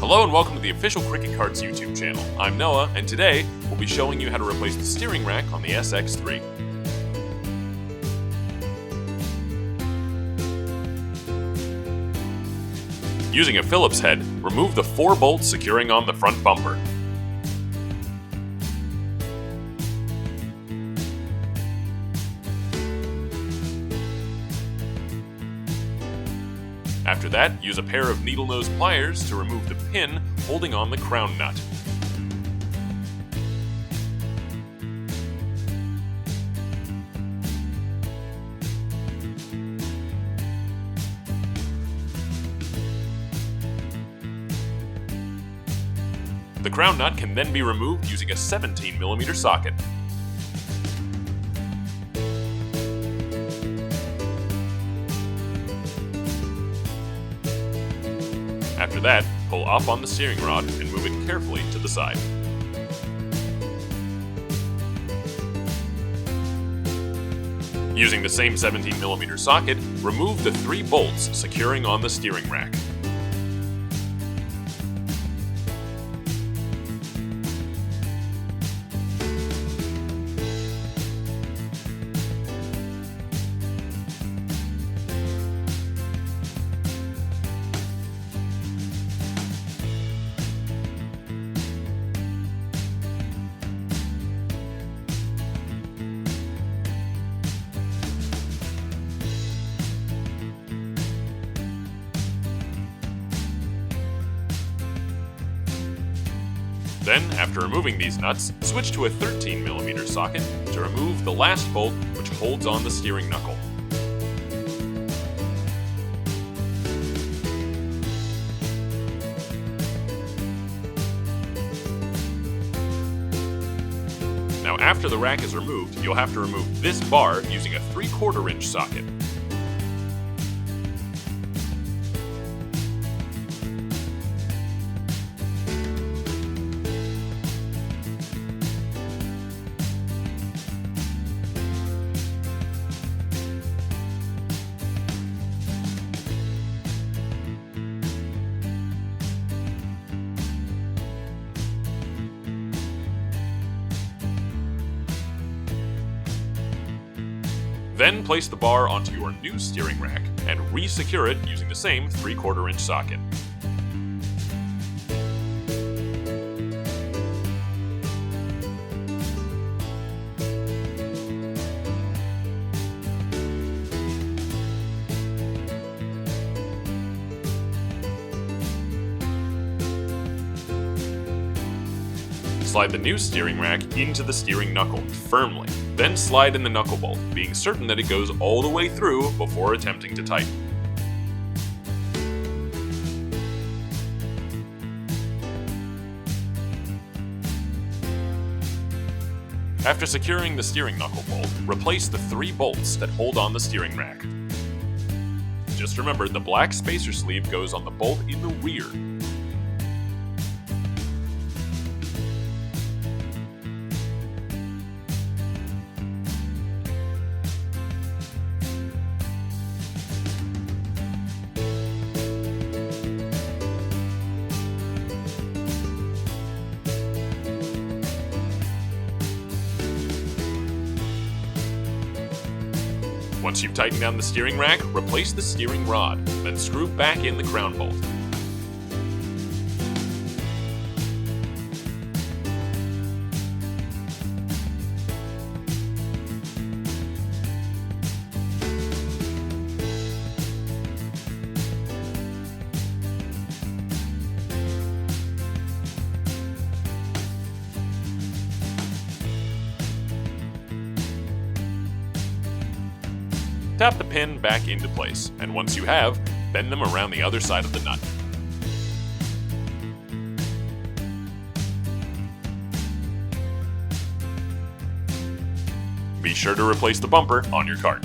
Hello and welcome to the official Cricket Carts YouTube channel. I'm Noah, and today we'll be showing you how to replace the steering rack on the SX3. Using a Phillips head, remove the 4 bolts securing on the front bumper. After that, use a pair of needle nose pliers to remove the pin holding on the crown nut. The crown nut can then be removed using a 17mm socket. After that, pull off on the steering rod and move it carefully to the side. Using the same 17mm socket, remove the 3 bolts securing on the steering rack. Then, after removing these nuts, switch to a 13mm socket to remove the last bolt which holds on the steering knuckle. Now after the rack is removed, you'll have to remove this bar using a 3/4 inch socket. Then place the bar onto your new steering rack and re-secure it using the same 3/4 inch socket. Slide the new steering rack into the steering knuckle firmly. Then slide in the knuckle bolt, being certain that it goes all the way through before attempting to tighten. After securing the steering knuckle bolt, replace the 3 bolts that hold on the steering rack. Just remember, the black spacer sleeve goes on the bolt in the rear. Once you've tightened down the steering rack, replace the steering rod, then screw back in the crown bolt. Tap the pin back into place, and once you have, bend them around the other side of the nut. Be sure to replace the bumper on your cart.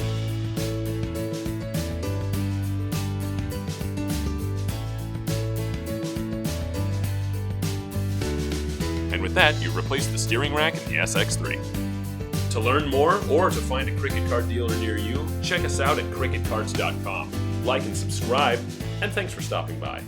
And with that, you replace the steering rack in the SX3. To learn more or to find a Cricket Cart dealer near you, check us out at cricketcarts.com. Like and subscribe, and thanks for stopping by.